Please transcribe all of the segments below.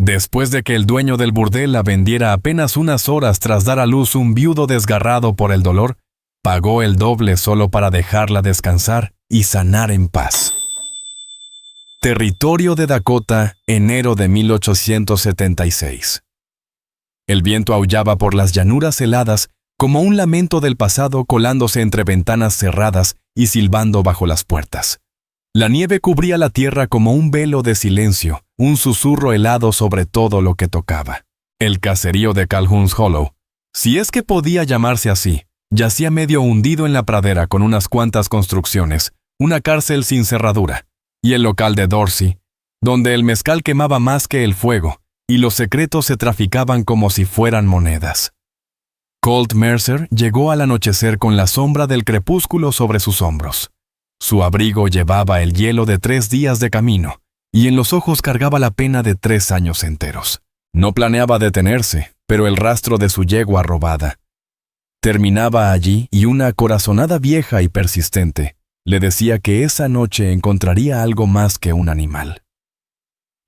Después de que el dueño del burdel la vendiera apenas unas horas tras dar a luz un viudo desgarrado por el dolor, pagó el doble solo para dejarla descansar y sanar en paz. Territorio de Dakota, enero de 1876. El viento aullaba por las llanuras heladas como un lamento del pasado colándose entre ventanas cerradas y silbando bajo las puertas. La nieve cubría la tierra como un velo de silencio, un susurro helado sobre todo lo que tocaba. El caserío de Calhoun's Hollow, si es que podía llamarse así, yacía medio hundido en la pradera con unas cuantas construcciones, una cárcel sin cerradura, y el local de Dorsey, donde el mezcal quemaba más que el fuego, y los secretos se traficaban como si fueran monedas. Colt Mercer llegó al anochecer con la sombra del crepúsculo sobre sus hombros. Su abrigo llevaba el hielo de 3 días de camino, y en los ojos cargaba la pena de 3 años enteros. No planeaba detenerse, pero el rastro de su yegua robada terminaba allí y una corazonada vieja y persistente le decía que esa noche encontraría algo más que un animal.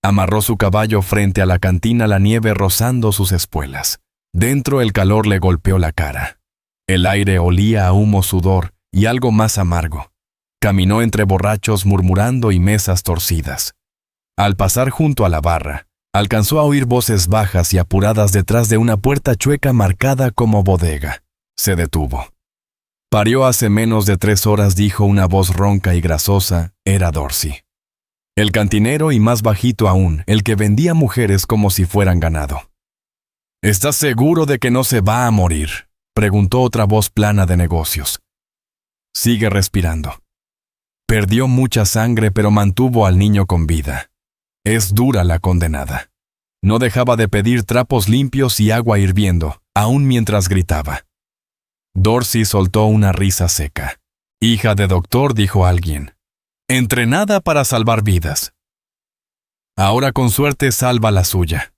Amarró su caballo frente a la cantina, la nieve rozando sus espuelas. Dentro el calor le golpeó la cara. El aire olía a humo, sudor y algo más amargo. Caminó entre borrachos murmurando y mesas torcidas. Al pasar junto a la barra, alcanzó a oír voces bajas y apuradas detrás de una puerta chueca marcada como bodega. Se detuvo. Parió hace menos de 3 horas, dijo una voz ronca y grasosa. Era Dorsey. El cantinero y más bajito aún, el que vendía mujeres como si fueran ganado. ¿Estás seguro de que no se va a morir?, preguntó otra voz plana de negocios. Sigue respirando. Perdió mucha sangre, pero mantuvo al niño con vida. Es dura la condenada. No dejaba de pedir trapos limpios y agua hirviendo, aún mientras gritaba. Dorsey soltó una risa seca. Hija de doctor, dijo alguien. Entrenada para salvar vidas. Ahora con suerte salva la suya.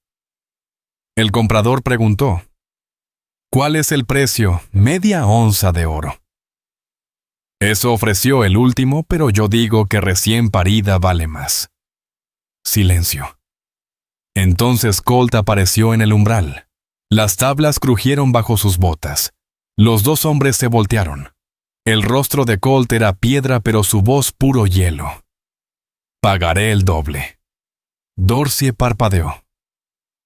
El comprador preguntó. ¿Cuál es el precio? Media onza de oro. Eso ofreció el último, pero yo digo que recién parida vale más. Silencio. Entonces Colt apareció en el umbral. Las tablas crujieron bajo sus botas. Los 2 hombres se voltearon. El rostro de Colt era piedra, pero su voz puro hielo. Pagaré el doble. Dorsey parpadeó.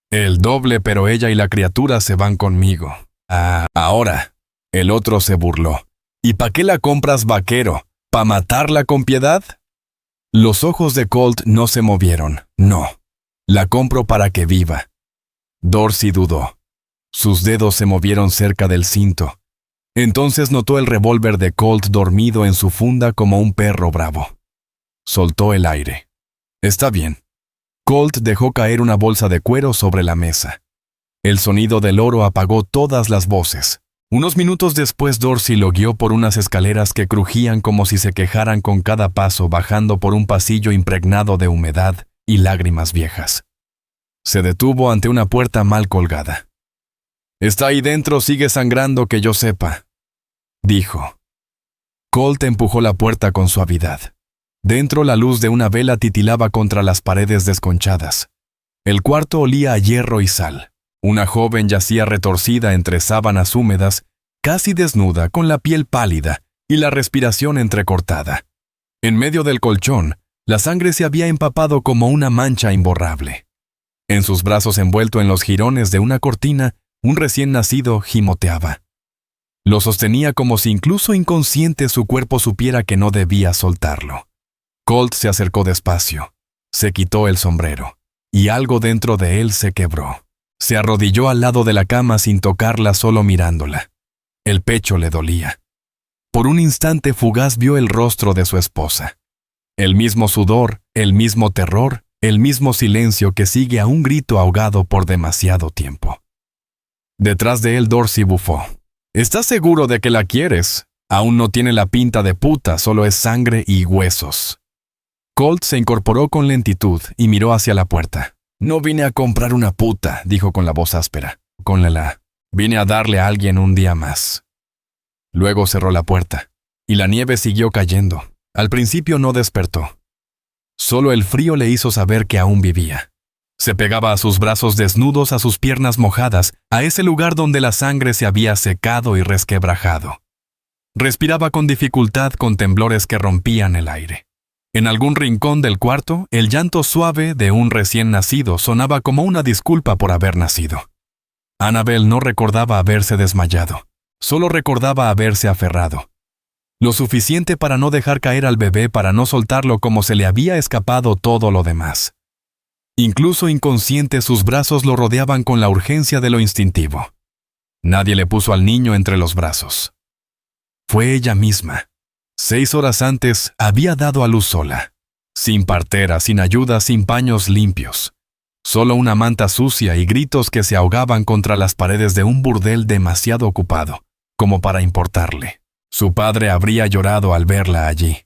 El doble, pero ella y la criatura se van conmigo. Ah, ahora. El otro se burló. ¿Y pa' qué la compras, vaquero? ¿Pa' matarla con piedad? Los ojos de Colt no se movieron. No. La compro para que viva. Dorsey dudó. Sus dedos se movieron cerca del cinto. Entonces notó el revólver de Colt dormido en su funda como un perro bravo. Soltó el aire. Está bien. Colt dejó caer una bolsa de cuero sobre la mesa. El sonido del oro apagó todas las voces. Unos minutos después Dorsey lo guió por unas escaleras que crujían como si se quejaran con cada paso, bajando por un pasillo impregnado de humedad y lágrimas viejas. Se detuvo ante una puerta mal colgada. «Está ahí dentro, sigue sangrando que yo sepa», dijo. Colt empujó la puerta con suavidad. Dentro la luz de una vela titilaba contra las paredes desconchadas. El cuarto olía a hierro y sal. Una joven yacía retorcida entre sábanas húmedas, casi desnuda, con la piel pálida y la respiración entrecortada. En medio del colchón, la sangre se había empapado como una mancha imborrable. En sus brazos, envuelto en los jirones de una cortina, un recién nacido gimoteaba. Lo sostenía como si incluso inconsciente su cuerpo supiera que no debía soltarlo. Colt se acercó despacio, se quitó el sombrero, y algo dentro de él se quebró. Se arrodilló al lado de la cama sin tocarla, solo mirándola. El pecho le dolía. Por un instante fugaz vio el rostro de su esposa. El mismo sudor, el mismo terror, el mismo silencio que sigue a un grito ahogado por demasiado tiempo. Detrás de él Dorsey bufó. «¿Estás seguro de que la quieres? Aún no tiene la pinta de puta, solo es sangre y huesos». Colt se incorporó con lentitud y miró hacia la puerta. «No vine a comprar una puta», dijo con la voz áspera. «Vine a darle a alguien un día más». Luego cerró la puerta, y la nieve siguió cayendo. Al principio no despertó. Solo el frío le hizo saber que aún vivía. Se pegaba a sus brazos desnudos, a sus piernas mojadas, a ese lugar donde la sangre se había secado y resquebrajado. Respiraba con dificultad, con temblores que rompían el aire. En algún rincón del cuarto, el llanto suave de un recién nacido sonaba como una disculpa por haber nacido. Annabel no recordaba haberse desmayado, solo recordaba haberse aferrado. Lo suficiente para no dejar caer al bebé, para no soltarlo como se le había escapado todo lo demás. Incluso inconsciente, sus brazos lo rodeaban con la urgencia de lo instintivo. Nadie le puso al niño entre los brazos. Fue ella misma. 6 horas antes había dado a luz sola, sin partera, sin ayuda, sin paños limpios. Solo una manta sucia y gritos que se ahogaban contra las paredes de un burdel demasiado ocupado, como para importarle. Su padre habría llorado al verla allí.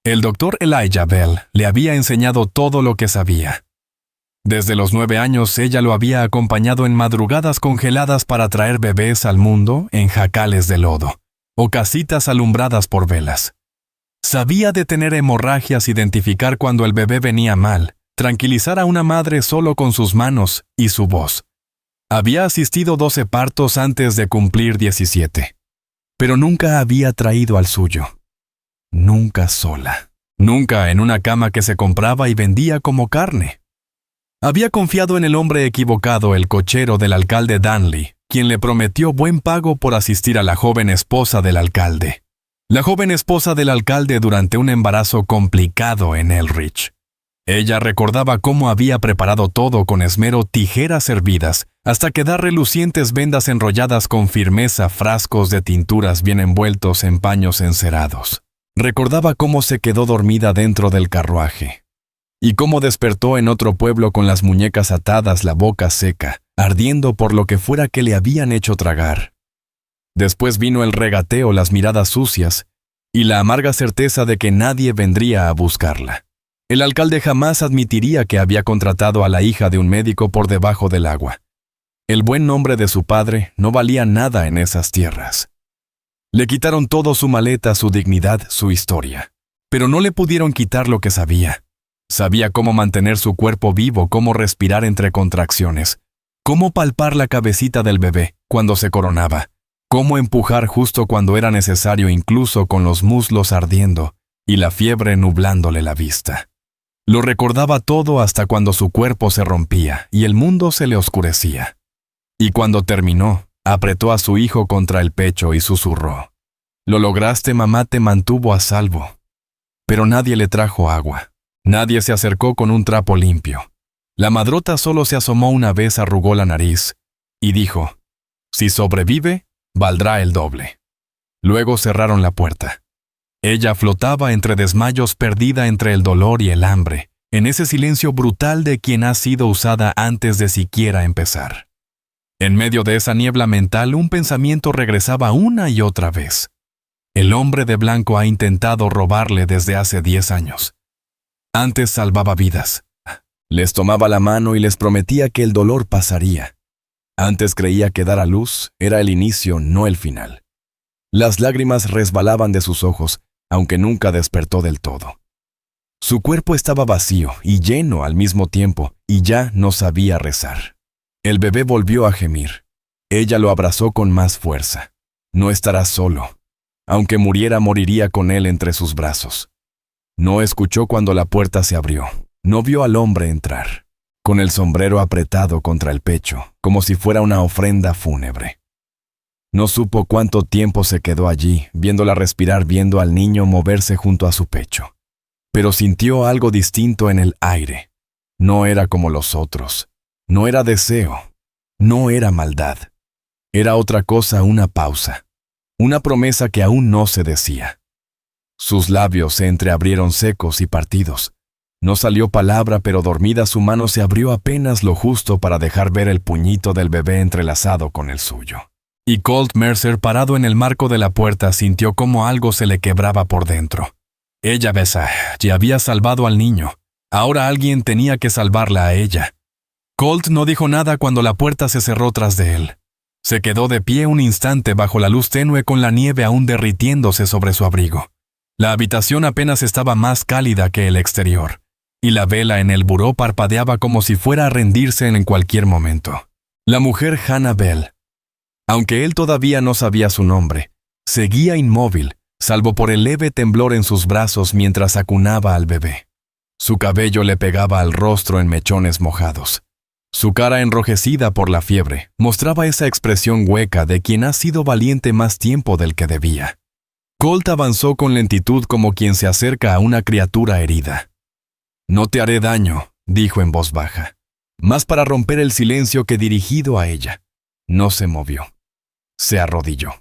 El doctor Elijah Bell le había enseñado todo lo que sabía. Desde los 9 años ella lo había acompañado en madrugadas congeladas para traer bebés al mundo en jacales de lodo, o casitas alumbradas por velas. Sabía detener hemorragias, identificar cuando el bebé venía mal, tranquilizar a una madre solo con sus manos y su voz. Había asistido 12 partos antes de cumplir 17. Pero nunca había traído al suyo. Nunca sola. Nunca en una cama que se compraba y vendía como carne. Había confiado en el hombre equivocado, el cochero del alcalde Danley, quien le prometió buen pago por asistir a la joven esposa del alcalde. La joven esposa del alcalde durante un embarazo complicado en Elrich. Ella recordaba cómo había preparado todo con esmero, tijeras hervidas, hasta quedar relucientes vendas enrolladas con firmeza, frascos de tinturas bien envueltos en paños encerados. Recordaba cómo se quedó dormida dentro del carruaje, y cómo despertó en otro pueblo con las muñecas atadas, la boca seca, ardiendo por lo que fuera que le habían hecho tragar. Después vino el regateo, las miradas sucias, y la amarga certeza de que nadie vendría a buscarla. El alcalde jamás admitiría que había contratado a la hija de un médico por debajo del agua. El buen nombre de su padre no valía nada en esas tierras. Le quitaron todo: su maleta, su dignidad, su historia. Pero no le pudieron quitar lo que sabía. Sabía cómo mantener su cuerpo vivo, cómo respirar entre contracciones, cómo palpar la cabecita del bebé cuando se coronaba, cómo empujar justo cuando era necesario, incluso con los muslos ardiendo y la fiebre nublándole la vista. Lo recordaba todo hasta cuando su cuerpo se rompía y el mundo se le oscurecía. Y cuando terminó, apretó a su hijo contra el pecho y susurró: «Lo lograste, mamá, te mantuvo a salvo». Pero nadie le trajo agua. Nadie se acercó con un trapo limpio. La madrota solo se asomó una vez, arrugó la nariz y dijo: «Si sobrevive, valdrá el doble». Luego cerraron la puerta. Ella flotaba entre desmayos, perdida entre el dolor y el hambre, en ese silencio brutal de quien ha sido usada antes de siquiera empezar. En medio de esa niebla mental, un pensamiento regresaba una y otra vez. El hombre de blanco ha intentado robarle desde hace 10 años. Antes salvaba vidas. Les tomaba la mano y les prometía que el dolor pasaría. Antes creía que dar a luz era el inicio, no el final. Las lágrimas resbalaban de sus ojos, aunque nunca despertó del todo. Su cuerpo estaba vacío y lleno al mismo tiempo, y ya no sabía rezar. El bebé volvió a gemir. Ella lo abrazó con más fuerza. No estará solo. Aunque muriera, moriría con él entre sus brazos. No escuchó cuando la puerta se abrió. No vio al hombre entrar, con el sombrero apretado contra el pecho, como si fuera una ofrenda fúnebre. No supo cuánto tiempo se quedó allí, viéndola respirar, viendo al niño moverse junto a su pecho. Pero sintió algo distinto en el aire. No era como los otros. No era deseo. No era maldad. Era otra cosa, una pausa. Una promesa que aún no se decía. Sus labios se entreabrieron secos y partidos. No salió palabra, pero dormida su mano se abrió apenas lo justo para dejar ver el puñito del bebé entrelazado con el suyo. Y Colt Mercer, parado en el marco de la puerta, sintió como algo se le quebraba por dentro. Ella ya había salvado al niño. Ahora alguien tenía que salvarla a ella. Colt no dijo nada cuando la puerta se cerró tras de él. Se quedó de pie un instante bajo la luz tenue, con la nieve aún derritiéndose sobre su abrigo. La habitación apenas estaba más cálida que el exterior. y la vela en el buró parpadeaba como si fuera a rendirse en cualquier momento. La mujer Hannah Bell, aunque él todavía no sabía su nombre, seguía inmóvil, salvo por el leve temblor en sus brazos mientras acunaba al bebé. Su cabello le pegaba al rostro en mechones mojados. Su cara enrojecida por la fiebre mostraba esa expresión hueca de quien ha sido valiente más tiempo del que debía. Colt avanzó con lentitud como quien se acerca a una criatura herida. «No te haré daño», dijo en voz baja, más para romper el silencio que dirigido a ella. No se movió. Se arrodilló.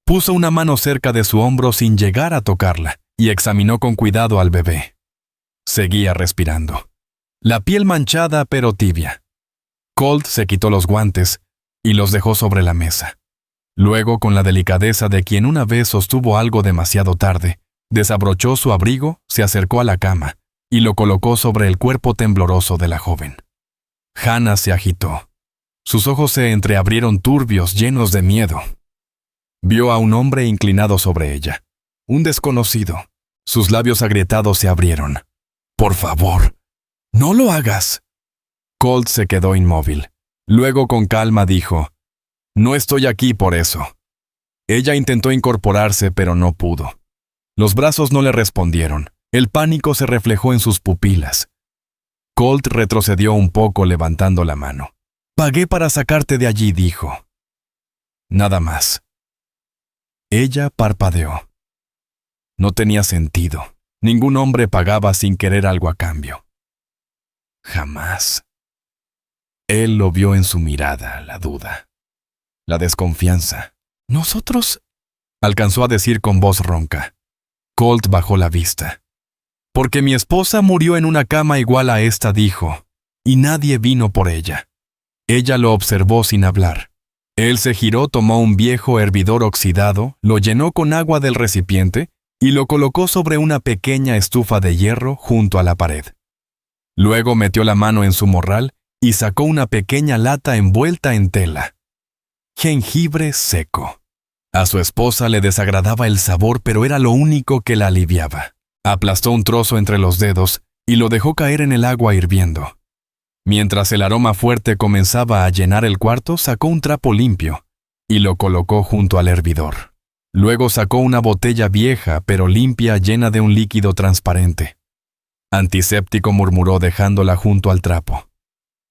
Puso una mano cerca de su hombro sin llegar a tocarla y examinó con cuidado al bebé. Seguía respirando. La piel manchada pero tibia. Colt se quitó los guantes y los dejó sobre la mesa. Luego, con la delicadeza de quien una vez sostuvo algo demasiado tarde, desabrochó su abrigo, se acercó a la cama y lo colocó sobre el cuerpo tembloroso de la joven. Hannah se agitó. Sus ojos se entreabrieron turbios, llenos de miedo. Vio a un hombre inclinado sobre ella. Un desconocido. Sus labios agrietados se abrieron. «Por favor, no lo hagas». Colt se quedó inmóvil. Luego con calma dijo, «No estoy aquí por eso». Ella intentó incorporarse, pero no pudo. Los brazos no le respondieron. El pánico se reflejó en sus pupilas. Colt retrocedió un poco levantando la mano. «Pagué para sacarte de allí», dijo. Nada más. Ella parpadeó. No tenía sentido. Ningún hombre pagaba sin querer algo a cambio. Jamás. Él lo vio en su mirada, la duda, la desconfianza. «¿Nosotros?», alcanzó a decir con voz ronca. Colt bajó la vista. «Porque mi esposa murió en una cama igual a esta», dijo, «y nadie vino por ella». Ella lo observó sin hablar. Él se giró, tomó un viejo hervidor oxidado, lo llenó con agua del recipiente y lo colocó sobre una pequeña estufa de hierro junto a la pared. Luego metió la mano en su morral y sacó una pequeña lata envuelta en tela. Jengibre seco. A su esposa le desagradaba el sabor, pero era lo único que la aliviaba. Aplastó un trozo entre los dedos y lo dejó caer en el agua hirviendo. Mientras el aroma fuerte comenzaba a llenar el cuarto, sacó un trapo limpio y lo colocó junto al hervidor. Luego sacó una botella vieja pero limpia llena de un líquido transparente. «Antiséptico», murmuró dejándola junto al trapo.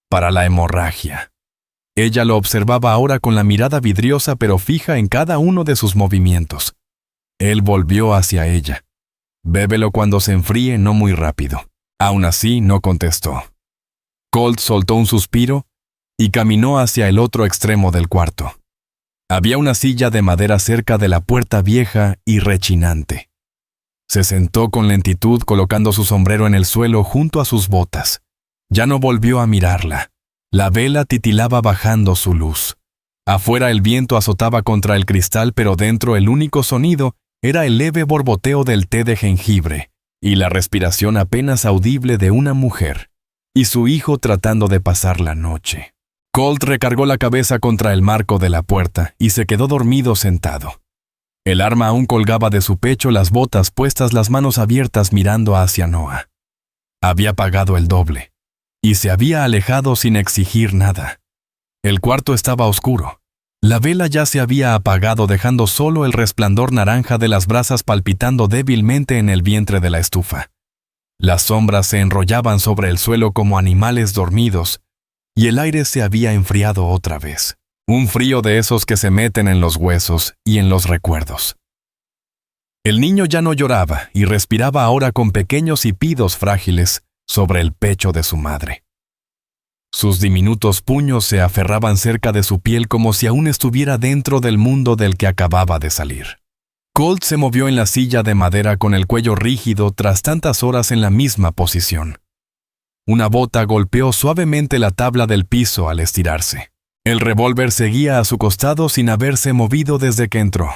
«Para la hemorragia». Ella lo observaba ahora con la mirada vidriosa pero fija en cada uno de sus movimientos. Él volvió hacia ella. «Bébelo cuando se enfríe, no muy rápido». Aún así, no contestó. Colt soltó un suspiro y caminó hacia el otro extremo del cuarto. Había una silla de madera cerca de la puerta vieja y rechinante. Se sentó con lentitud colocando su sombrero en el suelo junto a sus botas. Ya no volvió a mirarla. La vela titilaba bajando su luz. Afuera el viento azotaba contra el cristal, pero dentro el único sonido era el leve borboteo del té de jengibre y la respiración apenas audible de una mujer y su hijo tratando de pasar la noche. Colt recargó la cabeza contra el marco de la puerta y se quedó dormido sentado. El arma aún colgaba de su pecho, las botas puestas, las manos abiertas mirando hacia Noah. Había pagado el doble y se había alejado sin exigir nada. El cuarto estaba oscuro. La vela ya se había apagado, dejando solo el resplandor naranja de las brasas palpitando débilmente en el vientre de la estufa. Las sombras se enrollaban sobre el suelo como animales dormidos, y el aire se había enfriado otra vez. Un frío de esos que se meten en los huesos y en los recuerdos. El niño ya no lloraba y respiraba ahora con pequeños hipidos frágiles sobre el pecho de su madre. Sus diminutos puños se aferraban cerca de su piel como si aún estuviera dentro del mundo del que acababa de salir. Colt se movió en la silla de madera con el cuello rígido tras tantas horas en la misma posición. Una bota golpeó suavemente la tabla del piso al estirarse. El revólver seguía a su costado sin haberse movido desde que entró.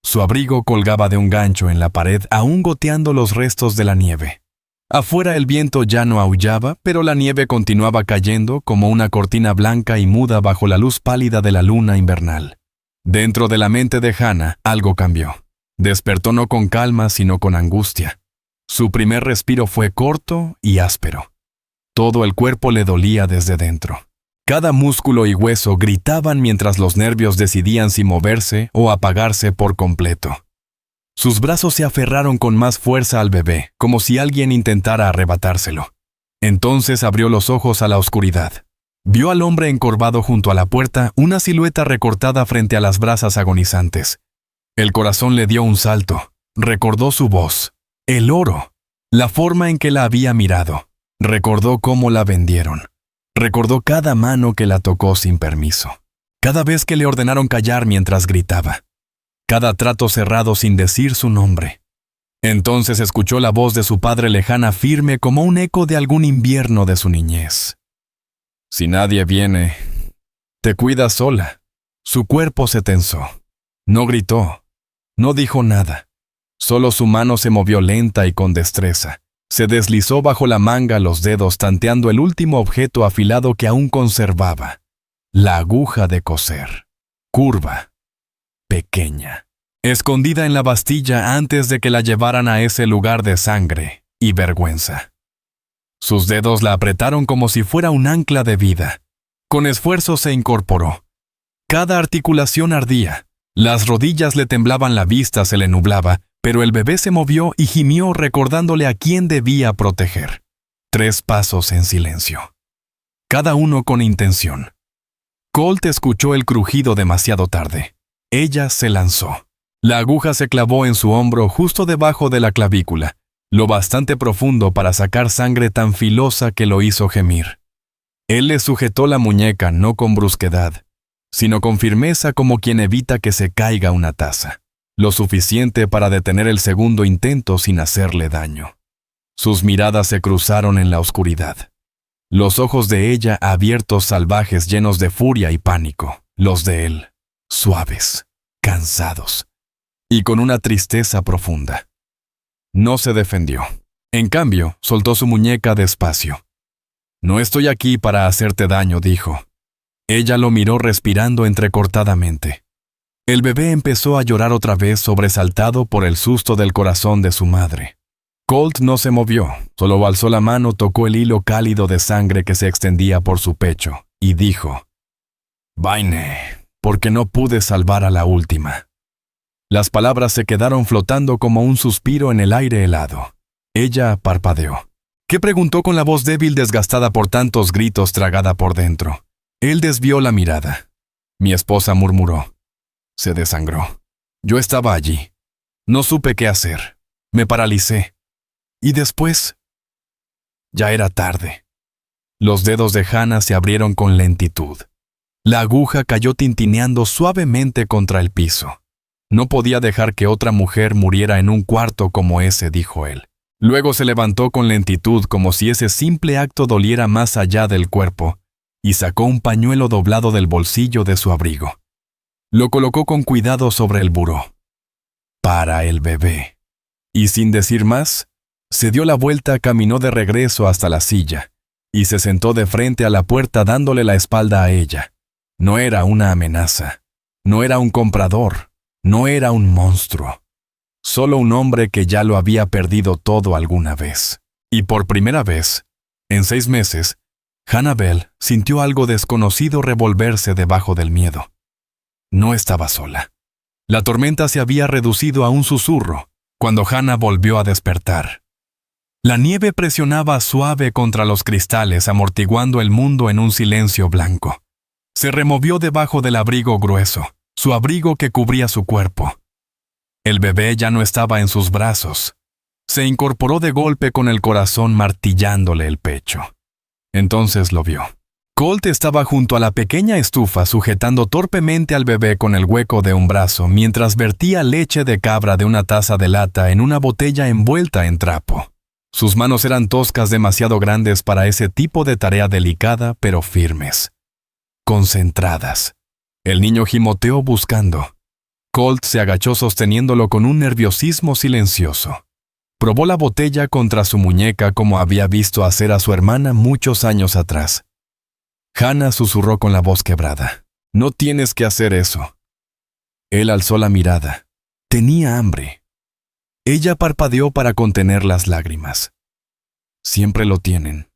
Su abrigo colgaba de un gancho en la pared, aún goteando los restos de la nieve. Afuera el viento ya no aullaba, pero la nieve continuaba cayendo como una cortina blanca y muda bajo la luz pálida de la luna invernal. Dentro de la mente de Hannah, algo cambió. Despertó no con calma, sino con angustia. Su primer respiro fue corto y áspero. Todo el cuerpo le dolía desde dentro. Cada músculo y hueso gritaban mientras los nervios decidían si moverse o apagarse por completo. Sus brazos se aferraron con más fuerza al bebé, como si alguien intentara arrebatárselo. Entonces abrió los ojos a la oscuridad. Vio al hombre encorvado junto a la puerta, una silueta recortada frente a las brasas agonizantes. El corazón le dio un salto. Recordó su voz, el oro, la forma en que la había mirado. Recordó cómo la vendieron. Recordó cada mano que la tocó sin permiso. Cada vez que le ordenaron callar mientras gritaba. Cada trato cerrado sin decir su nombre. Entonces escuchó la voz de su padre lejana, firme como un eco de algún invierno de su niñez. Si nadie viene, te cuidas sola. Su cuerpo se tensó. No gritó. No dijo nada. Solo su mano se movió lenta y con destreza. Se deslizó bajo la manga los dedos tanteando el último objeto afilado que aún conservaba. La aguja de coser. Curva. Pequeña. Escondida en la Bastilla antes de que la llevaran a ese lugar de sangre y vergüenza. Sus dedos la apretaron como si fuera un ancla de vida. Con esfuerzo se incorporó. Cada articulación ardía. Las rodillas le temblaban, la vista se le nublaba, pero el bebé se movió y gimió recordándole a quién debía proteger. 3 pasos en silencio. Cada uno con intención. Colt escuchó el crujido demasiado tarde. Ella se lanzó. La aguja se clavó en su hombro justo debajo de la clavícula, lo bastante profundo para sacar sangre tan filosa que lo hizo gemir. Él le sujetó la muñeca no con brusquedad, sino con firmeza como quien evita que se caiga una taza, lo suficiente para detener el segundo intento sin hacerle daño. Sus miradas se cruzaron en la oscuridad. Los ojos de ella abiertos, salvajes, llenos de furia y pánico. Los de él, suaves, cansados, y con una tristeza profunda. No se defendió. En cambio, soltó su muñeca despacio. «No estoy aquí para hacerte daño», dijo. Ella lo miró respirando entrecortadamente. El bebé empezó a llorar otra vez, sobresaltado por el susto del corazón de su madre. Colt no se movió, solo alzó la mano, tocó el hilo cálido de sangre que se extendía por su pecho, y dijo: «Vaine, porque no pude salvar a la última». Las palabras se quedaron flotando como un suspiro en el aire helado. Ella parpadeó. ¿Qué?, preguntó con la voz débil, desgastada por tantos gritos, tragada por dentro. Él desvió la mirada. «Mi esposa», murmuró. Se desangró. Yo estaba allí. No supe qué hacer. Me paralicé. Y después... Ya era tarde. Los dedos de Hannah se abrieron con lentitud. La aguja cayó tintineando suavemente contra el piso. No podía dejar que otra mujer muriera en un cuarto como ese, dijo él. Luego se levantó con lentitud, como si ese simple acto doliera más allá del cuerpo, y sacó un pañuelo doblado del bolsillo de su abrigo. Lo colocó con cuidado sobre el buró. Para el bebé. Y sin decir más, se dio la vuelta, caminó de regreso hasta la silla, y se sentó de frente a la puerta dándole la espalda a ella. No era una amenaza. No era un comprador. No era un monstruo. Solo un hombre que ya lo había perdido todo alguna vez. Y por primera vez, en 6 meses, Hannah Bell sintió algo desconocido revolverse debajo del miedo. No estaba sola. La tormenta se había reducido a un susurro cuando Hannah volvió a despertar. La nieve presionaba suave contra los cristales, amortiguando el mundo en un silencio blanco. Se removió debajo del abrigo grueso, su abrigo que cubría su cuerpo. El bebé ya no estaba en sus brazos. Se incorporó de golpe con el corazón martillándole el pecho. Entonces lo vio. Colt estaba junto a la pequeña estufa sujetando torpemente al bebé con el hueco de un brazo mientras vertía leche de cabra de una taza de lata en una botella envuelta en trapo. Sus manos eran toscas, demasiado grandes para ese tipo de tarea delicada, pero firmes. Concentradas. El niño gimoteó buscando. Colt se agachó sosteniéndolo con un nerviosismo silencioso. Probó la botella contra su muñeca como había visto hacer a su hermana muchos años atrás. Hannah susurró con la voz quebrada: «No tienes que hacer eso». Él alzó la mirada. Tenía hambre. Ella parpadeó para contener las lágrimas. «Siempre lo tienen».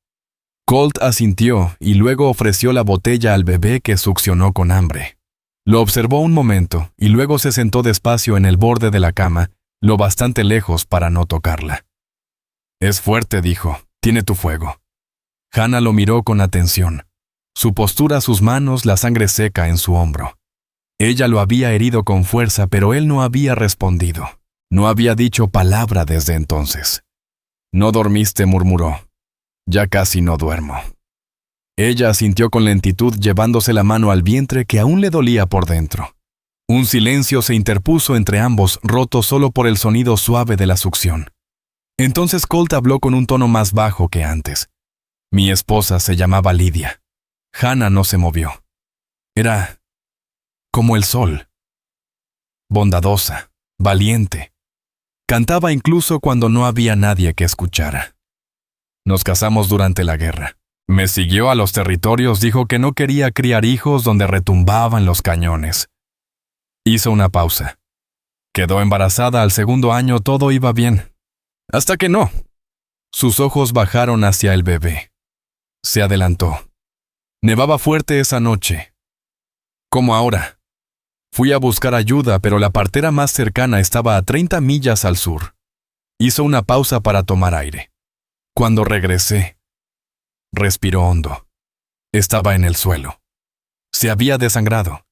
Colt asintió y luego ofreció la botella al bebé, que succionó con hambre. Lo observó un momento y luego se sentó despacio en el borde de la cama, lo bastante lejos para no tocarla. «Es fuerte», dijo. «Tiene tu fuego». Hannah lo miró con atención. Su postura, sus manos, la sangre seca en su hombro. Ella lo había herido con fuerza, pero él no había respondido. No había dicho palabra desde entonces. «¿No dormiste?», murmuró. «Ya casi no duermo». Ella asintió con lentitud, llevándose la mano al vientre que aún le dolía por dentro. Un silencio se interpuso entre ambos, roto solo por el sonido suave de la succión. Entonces Colt habló con un tono más bajo que antes. «Mi esposa se llamaba Lydia». Hannah no se movió. Era como el sol. Bondadosa, valiente. Cantaba incluso cuando no había nadie que escuchara. «Nos casamos durante la guerra. Me siguió a los territorios, dijo que no quería criar hijos donde retumbaban los cañones». Hizo una pausa. Quedó embarazada al segundo año, todo iba bien. Hasta que no. Sus ojos bajaron hacia el bebé. Se adelantó. Nevaba fuerte esa noche. Como ahora. Fui a buscar ayuda, pero la partera más cercana estaba a 30 millas al sur. Hizo una pausa para tomar aire. Cuando regresé, respiró hondo. Estaba en el suelo. Se había desangrado.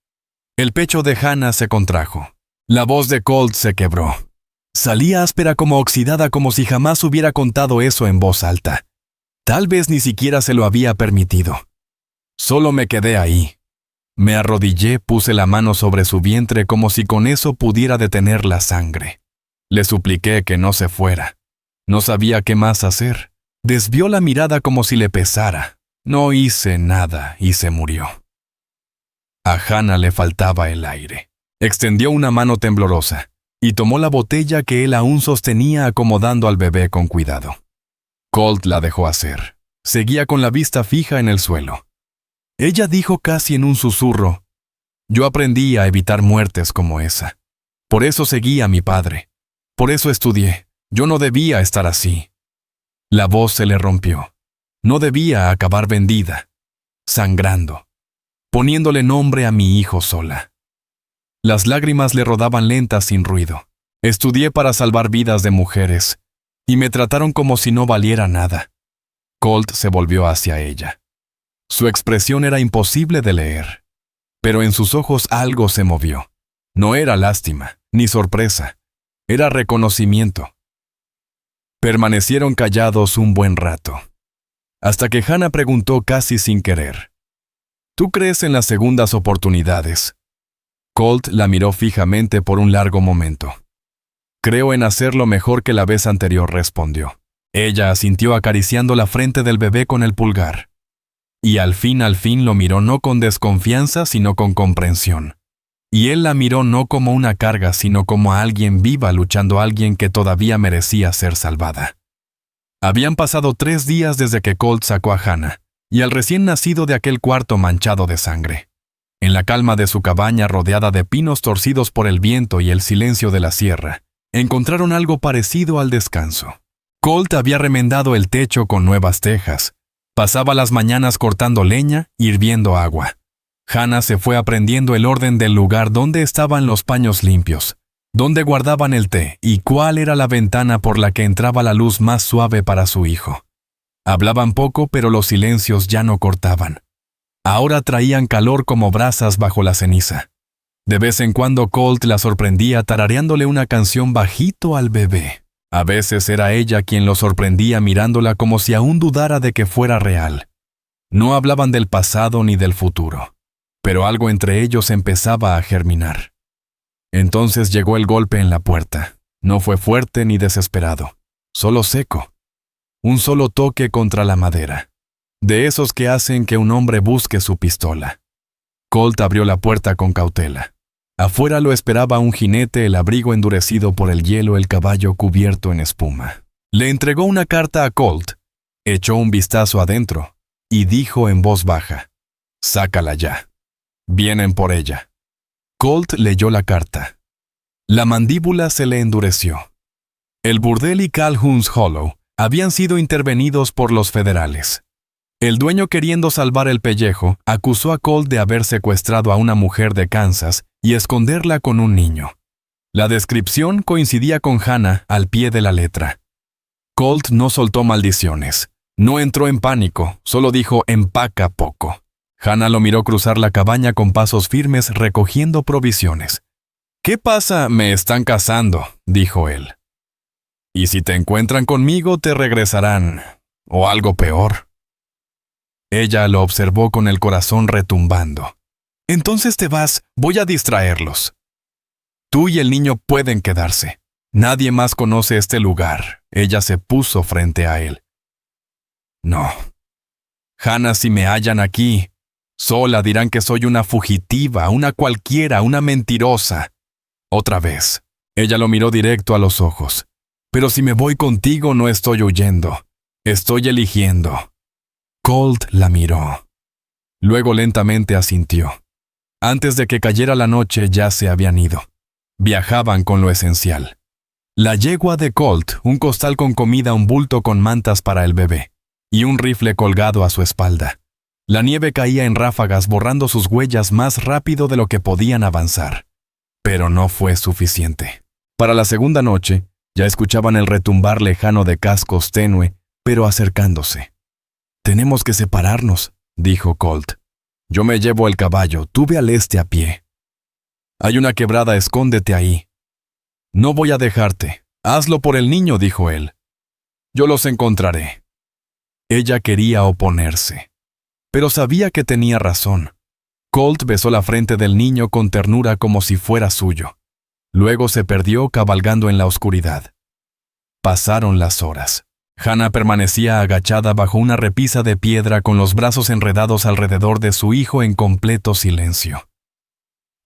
El pecho de Hannah se contrajo. La voz de Colt se quebró. Salía áspera, como oxidada, como si jamás hubiera contado eso en voz alta. Tal vez ni siquiera se lo había permitido. Solo me quedé ahí. Me arrodillé, puse la mano sobre su vientre como si con eso pudiera detener la sangre. Le supliqué que no se fuera. No sabía qué más hacer. Desvió la mirada como si le pesara. No hice nada y se murió. A Hannah le faltaba el aire. Extendió una mano temblorosa y tomó la botella que él aún sostenía, acomodando al bebé con cuidado. Colt la dejó hacer. Seguía con la vista fija en el suelo. Ella dijo casi en un susurro: «Yo aprendí a evitar muertes como esa. Por eso seguí a mi padre. Por eso estudié. Yo no debía estar así». La voz se le rompió. No debía acabar vendida, sangrando, poniéndole nombre a mi hijo sola. Las lágrimas le rodaban lentas sin ruido. Estudié para salvar vidas de mujeres, y me trataron como si no valiera nada. Colt se volvió hacia ella. Su expresión era imposible de leer, pero en sus ojos algo se movió. No era lástima, ni sorpresa. Era reconocimiento. Permanecieron callados un buen rato, hasta que Hannah preguntó casi sin querer: «¿Tú crees en las segundas oportunidades?». Colt la miró fijamente por un largo momento. «Creo en hacerlo mejor que la vez anterior», respondió. Ella asintió, acariciando la frente del bebé con el pulgar. Y al fin lo miró, no con desconfianza, sino con comprensión. Y él la miró no como una carga, sino como a alguien viva luchando, a alguien que todavía merecía ser salvada. Habían pasado 3 días desde que Colt sacó a Hannah y al recién nacido de aquel cuarto manchado de sangre. En la calma de su cabaña, rodeada de pinos torcidos por el viento y el silencio de la sierra, encontraron algo parecido al descanso. Colt había remendado el techo con nuevas tejas. Pasaba las mañanas cortando leña, hirviendo agua. Hannah se fue aprendiendo el orden del lugar, donde estaban los paños limpios, dónde guardaban el té y cuál era la ventana por la que entraba la luz más suave para su hijo. Hablaban poco, pero los silencios ya no cortaban. Ahora traían calor como brasas bajo la ceniza. De vez en cuando Colt la sorprendía tarareándole una canción bajito al bebé. A veces era ella quien lo sorprendía mirándola como si aún dudara de que fuera real. No hablaban del pasado ni del futuro, pero algo entre ellos empezaba a germinar. Entonces llegó el golpe en la puerta. No fue fuerte ni desesperado, solo seco. Un solo toque contra la madera, de esos que hacen que un hombre busque su pistola. Colt abrió la puerta con cautela. Afuera lo esperaba un jinete, el abrigo endurecido por el hielo, el caballo cubierto en espuma. Le entregó una carta a Colt, echó un vistazo adentro y dijo en voz baja: «Sácala ya. Vienen por ella». Colt leyó la carta. La mandíbula se le endureció. El burdel y Calhoun's Hollow habían sido intervenidos por los federales. El dueño, queriendo salvar el pellejo, acusó a Colt de haber secuestrado a una mujer de Kansas y esconderla con un niño. La descripción coincidía con Hannah al pie de la letra. Colt no soltó maldiciones. No entró en pánico, solo dijo empaca poco. Hannah lo miró cruzar la cabaña con pasos firmes recogiendo provisiones. «¿Qué pasa? Me están cazando», dijo él. «Y si te encuentran conmigo te regresarán, o algo peor». Ella lo observó con el corazón retumbando. «Entonces te vas, voy a distraerlos. Tú y el niño pueden quedarse. Nadie más conoce este lugar». Ella se puso frente a él. «No. Hannah, si me hallan aquí, sola dirán que soy una fugitiva, una cualquiera, una mentirosa». Otra vez, ella lo miró directo a los ojos. «Pero si me voy contigo no estoy huyendo. Estoy eligiendo». Colt la miró. Luego lentamente asintió. Antes de que cayera la noche ya se habían ido. Viajaban con lo esencial. La yegua de Colt, un costal con comida, un bulto con mantas para el bebé, y un rifle colgado a su espalda. La nieve caía en ráfagas borrando sus huellas más rápido de lo que podían avanzar. Pero no fue suficiente. Para la segunda noche, ya escuchaban el retumbar lejano de cascos tenue, pero acercándose. «Tenemos que separarnos», dijo Colt. «Yo me llevo el caballo, tú ve al este a pie. Hay una quebrada, escóndete ahí». «No voy a dejarte. Hazlo por el niño», dijo él. «Yo los encontraré». Ella quería oponerse, pero sabía que tenía razón. Colt besó la frente del niño con ternura como si fuera suyo. Luego se perdió cabalgando en la oscuridad. Pasaron las horas. Hannah permanecía agachada bajo una repisa de piedra con los brazos enredados alrededor de su hijo en completo silencio.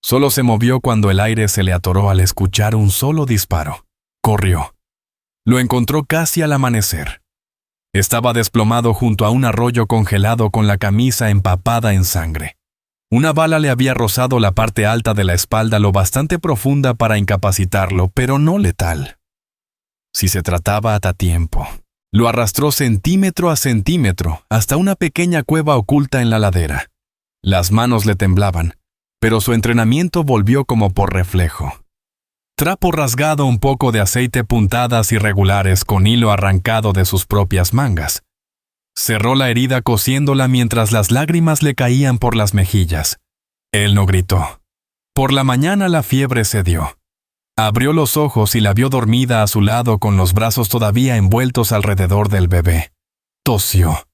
Solo se movió cuando el aire se le atoró al escuchar un solo disparo. Corrió. Lo encontró casi al amanecer. Estaba desplomado junto a un arroyo congelado con la camisa empapada en sangre. Una bala le había rozado la parte alta de la espalda lo bastante profunda para incapacitarlo, pero no letal. Si se trataba a tiempo. Lo arrastró centímetro a centímetro hasta una pequeña cueva oculta en la ladera. Las manos le temblaban, pero su entrenamiento volvió como por reflejo. Trapo rasgado, un poco de aceite, puntadas irregulares con hilo arrancado de sus propias mangas. Cerró la herida cosiéndola mientras las lágrimas le caían por las mejillas. Él no gritó. Por la mañana la fiebre cedió. Abrió los ojos y la vio dormida a su lado con los brazos todavía envueltos alrededor del bebé. Tosió.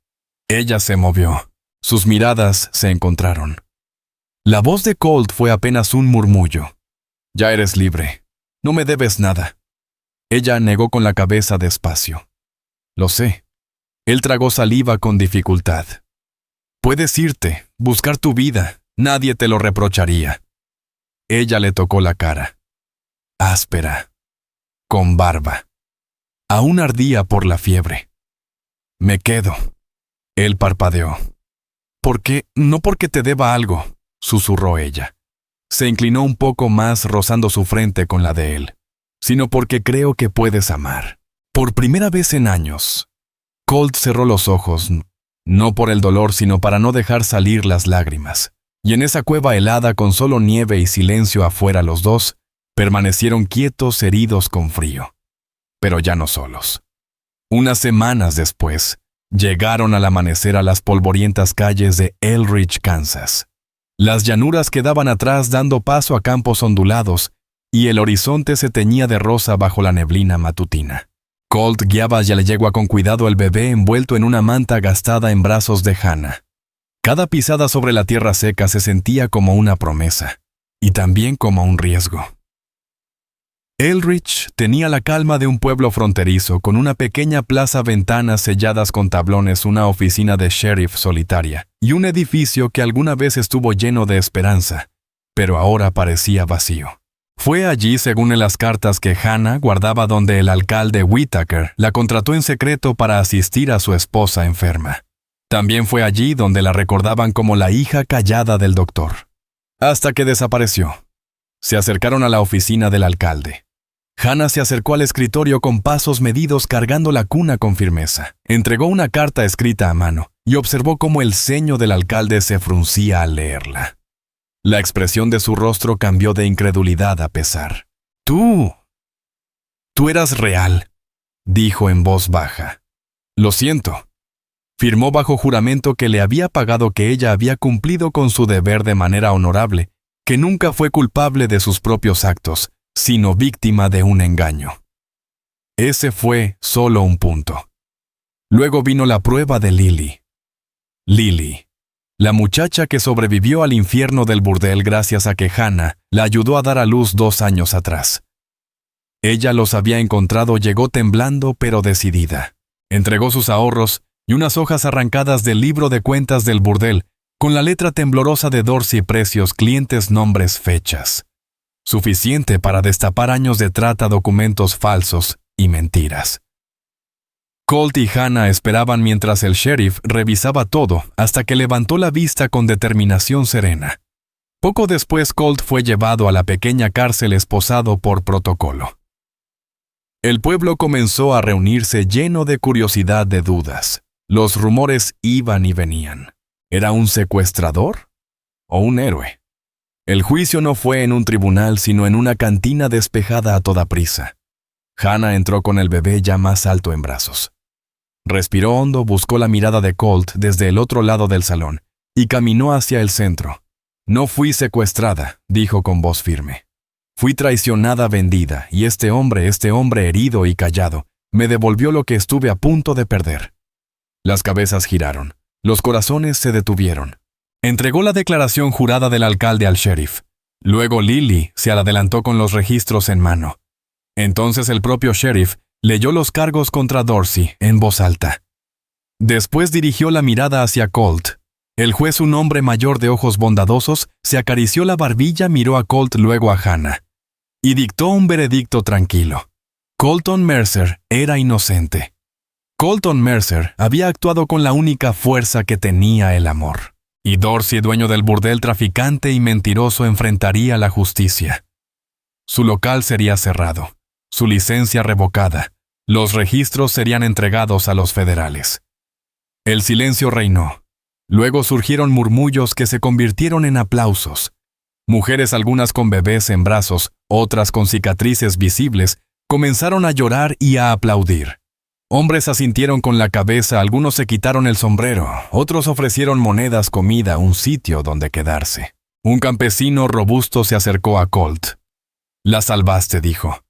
Ella se movió. Sus miradas se encontraron. La voz de Colt fue apenas un murmullo. «Ya eres libre. No me debes nada». Ella negó con la cabeza despacio. «Lo sé». Él tragó saliva con dificultad. «Puedes irte, buscar tu vida. Nadie te lo reprocharía». Ella le tocó la cara. Áspera, con barba. Aún ardía por la fiebre. «Me quedo». Él parpadeó. «¿Por qué? No porque te deba algo», susurró ella. Se inclinó un poco más rozando su frente con la de él. «Sino porque creo que puedes amar». Por primera vez en años. Colt cerró los ojos, no por el dolor, sino para no dejar salir las lágrimas. Y en esa cueva helada con solo nieve y silencio afuera los dos, permanecieron quietos, heridos con frío. Pero ya no solos. Unas semanas después, llegaron al amanecer a las polvorientas calles de Elridge, Kansas. Las llanuras quedaban atrás dando paso a campos ondulados, y el horizonte se teñía de rosa bajo la neblina matutina. Colt guiaba ya la yegua con cuidado al bebé envuelto en una manta gastada en brazos de Hannah. Cada pisada sobre la tierra seca se sentía como una promesa, y también como un riesgo. Elridge tenía la calma de un pueblo fronterizo, con una pequeña plaza, ventanas selladas con tablones, una oficina de sheriff solitaria, y un edificio que alguna vez estuvo lleno de esperanza, pero ahora parecía vacío. Fue allí, según en las cartas que Hannah guardaba, donde el alcalde Whitaker la contrató en secreto para asistir a su esposa enferma. También fue allí donde la recordaban como la hija callada del doctor. Hasta que desapareció. Se acercaron a la oficina del alcalde. Hannah se acercó al escritorio con pasos medidos, cargando la cuna con firmeza. Entregó una carta escrita a mano, y observó cómo el ceño del alcalde se fruncía al leerla. La expresión de su rostro cambió de incredulidad a pesar. Tú eras real, dijo en voz baja. Lo siento. Firmó bajo juramento que le había pagado que ella había cumplido con su deber de manera honorable, que nunca fue culpable de sus propios actos, sino víctima de un engaño. Ese fue solo un punto. Luego vino la prueba de Lily. Lily, la muchacha que sobrevivió al infierno del burdel gracias a que Hannah la ayudó a dar a luz 2 años atrás. Ella los había encontrado, llegó temblando pero decidida. Entregó sus ahorros y unas hojas arrancadas del libro de cuentas del burdel, con la letra temblorosa de Dorsey, precios, clientes, nombres, fechas. Suficiente para destapar años de trata, documentos falsos y mentiras. Colt y Hannah esperaban mientras el sheriff revisaba todo hasta que levantó la vista con determinación serena. Poco después Colt fue llevado a la pequeña cárcel esposado por protocolo. El pueblo comenzó a reunirse lleno de curiosidad, de dudas. Los rumores iban y venían. ¿Era un secuestrador o un héroe? El juicio no fue en un tribunal, sino en una cantina despejada a toda prisa. Hannah entró con el bebé ya más alto en brazos. Respiró hondo, buscó la mirada de Colt desde el otro lado del salón y caminó hacia el centro. No fui secuestrada, dijo con voz firme. Fui traicionada, vendida, y este hombre herido y callado, me devolvió lo que estuve a punto de perder. Las cabezas giraron, los corazones se detuvieron. Entregó la declaración jurada del alcalde al sheriff. Luego Lily se adelantó con los registros en mano. Entonces el propio sheriff leyó los cargos contra Dorsey en voz alta. Después dirigió la mirada hacia Colt. El juez, un hombre mayor de ojos bondadosos, se acarició la barbilla, miró a Colt, luego a Hannah, y dictó un veredicto tranquilo. Colton Mercer era inocente. Colton Mercer había actuado con la única fuerza que tenía, el amor. Y Dorsey, dueño del burdel, traficante y mentiroso, enfrentaría la justicia. Su local sería cerrado, su licencia revocada, los registros serían entregados a los federales. El silencio reinó. Luego surgieron murmullos que se convirtieron en aplausos. Mujeres, algunas con bebés en brazos, otras con cicatrices visibles, comenzaron a llorar y a aplaudir. Hombres asintieron con la cabeza, algunos se quitaron el sombrero, otros ofrecieron monedas, comida, un sitio donde quedarse. Un campesino robusto se acercó a Colt. «La salvaste», dijo.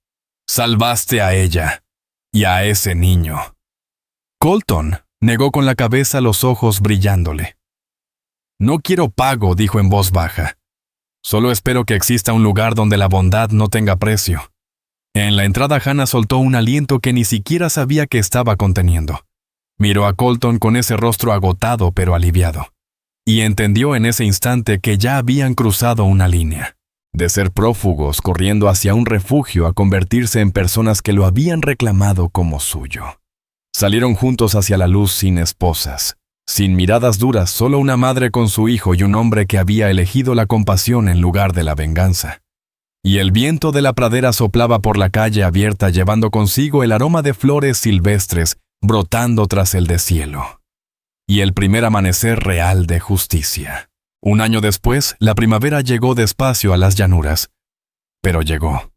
«Salvaste a ella y a ese niño». Colton negó con la cabeza, los ojos brillándole. «No quiero pago», dijo en voz baja. «Solo espero que exista un lugar donde la bondad no tenga precio». En la entrada Hannah soltó un aliento que ni siquiera sabía que estaba conteniendo. Miró a Colton con ese rostro agotado pero aliviado. Y entendió en ese instante que ya habían cruzado una línea. De ser prófugos corriendo hacia un refugio a convertirse en personas que lo habían reclamado como suyo. Salieron juntos hacia la luz sin esposas, sin miradas duras, solo una madre con su hijo y un hombre que había elegido la compasión en lugar de la venganza. Y el viento de la pradera soplaba por la calle abierta, llevando consigo el aroma de flores silvestres brotando tras el deshielo. Y el primer amanecer real de justicia. Un año después, la primavera llegó despacio a las llanuras. Pero llegó.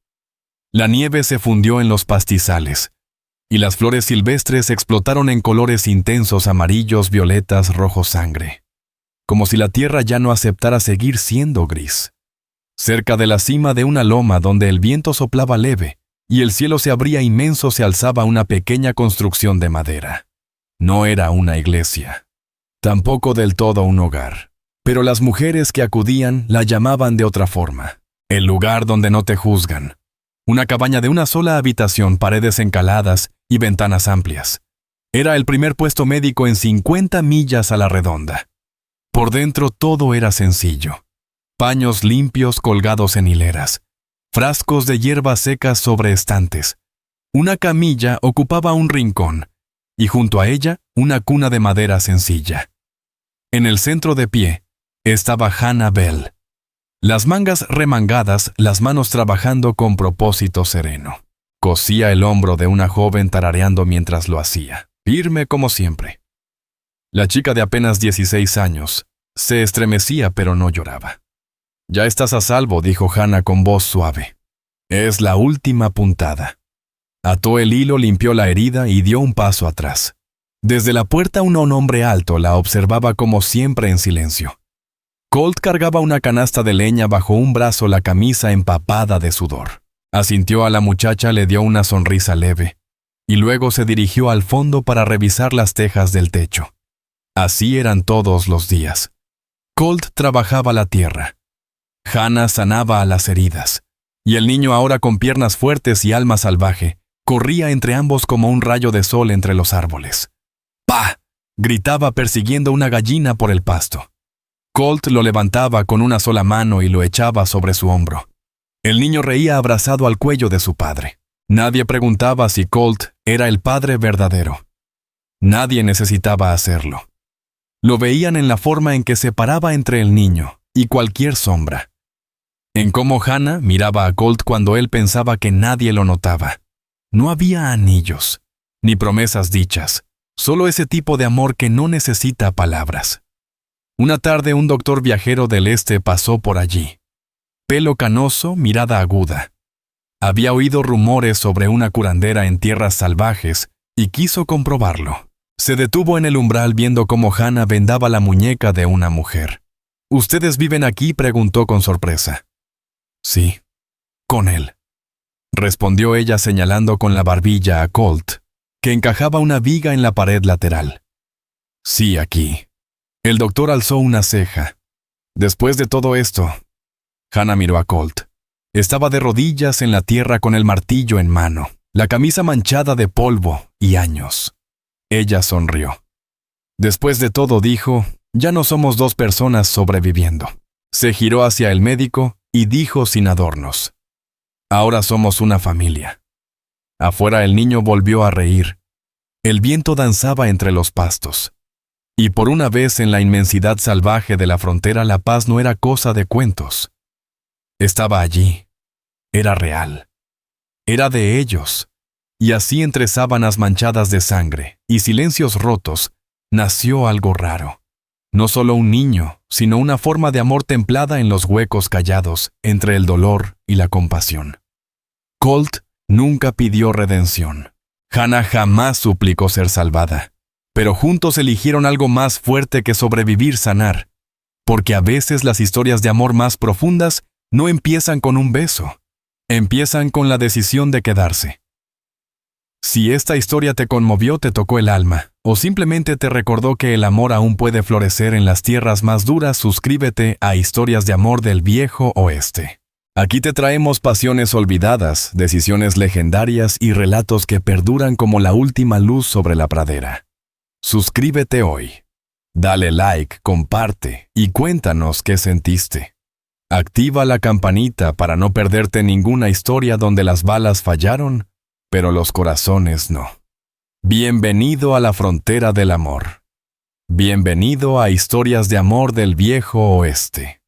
La nieve se fundió en los pastizales, y las flores silvestres explotaron en colores intensos, amarillos, violetas, rojo sangre. Como si la tierra ya no aceptara seguir siendo gris. Cerca de la cima de una loma donde el viento soplaba leve y el cielo se abría inmenso, se alzaba una pequeña construcción de madera. No era una iglesia, tampoco del todo un hogar, pero las mujeres que acudían la llamaban de otra forma. El lugar donde no te juzgan. Una cabaña de una sola habitación, paredes encaladas y ventanas amplias. Era el primer puesto médico en 50 millas a la redonda. Por dentro todo era sencillo. Paños limpios colgados en hileras, frascos de hierbas secas sobre estantes. Una camilla ocupaba un rincón, y junto a ella una cuna de madera sencilla. En el centro de pie estaba Hannah Bell. Las mangas remangadas, las manos trabajando con propósito sereno. Cosía el hombro de una joven tarareando mientras lo hacía, firme como siempre. La chica de apenas 16 años se estremecía pero no lloraba. «Ya estás a salvo», dijo Hannah con voz suave. «Es la última puntada». Ató el hilo, limpió la herida y dio un paso atrás. Desde la puerta un hombre alto la observaba como siempre en silencio. Colt cargaba una canasta de leña bajo un brazo, la camisa empapada de sudor. Asintió a la muchacha, le dio una sonrisa leve, y luego se dirigió al fondo para revisar las tejas del techo. Así eran todos los días. Colt trabajaba la tierra. Hannah sanaba a las heridas, y el niño, ahora con piernas fuertes y alma salvaje, corría entre ambos como un rayo de sol entre los árboles. ¡Pah!, gritaba persiguiendo una gallina por el pasto. Colt lo levantaba con una sola mano y lo echaba sobre su hombro. El niño reía abrazado al cuello de su padre. Nadie preguntaba si Colt era el padre verdadero. Nadie necesitaba hacerlo. Lo veían en la forma en que se paraba entre el niño y cualquier sombra. En cómo Hannah miraba a Colt cuando él pensaba que nadie lo notaba. No había anillos, ni promesas dichas, solo ese tipo de amor que no necesita palabras. Una tarde un doctor viajero del este pasó por allí. Pelo canoso, mirada aguda. Había oído rumores sobre una curandera en tierras salvajes y quiso comprobarlo. Se detuvo en el umbral viendo cómo Hannah vendaba la muñeca de una mujer. «¿Ustedes viven aquí?», preguntó con sorpresa. «Sí, con él», respondió ella señalando con la barbilla a Colt, que encajaba una viga en la pared lateral. «Sí, aquí». El doctor alzó una ceja. «Después de todo esto», Hannah miró a Colt. Estaba de rodillas en la tierra con el martillo en mano, la camisa manchada de polvo y años. Ella sonrió. «Después de todo», dijo, «ya no somos dos personas sobreviviendo». Se giró hacia el médico y dijo sin adornos: «Ahora somos una familia». Afuera el niño volvió a reír. El viento danzaba entre los pastos. Y por una vez en la inmensidad salvaje de la frontera la paz no era cosa de cuentos. Estaba allí. Era real. Era de ellos. Y así, entre sábanas manchadas de sangre y silencios rotos, nació algo raro. No solo un niño, sino una forma de amor templada en los huecos callados entre el dolor y la compasión. Colt nunca pidió redención. Hannah jamás suplicó ser salvada. Pero juntos eligieron algo más fuerte que sobrevivir, sanar. Porque a veces las historias de amor más profundas no empiezan con un beso. Empiezan con la decisión de quedarse. Si esta historia te conmovió, te tocó el alma, o simplemente te recordó que el amor aún puede florecer en las tierras más duras, suscríbete a Historias de Amor del Viejo Oeste. Aquí te traemos pasiones olvidadas, decisiones legendarias y relatos que perduran como la última luz sobre la pradera. Suscríbete hoy. Dale like, comparte y cuéntanos qué sentiste. Activa la campanita para no perderte ninguna historia donde las balas fallaron, pero los corazones no. Bienvenido a la frontera del amor. Bienvenido a Historias de Amor del Viejo Oeste.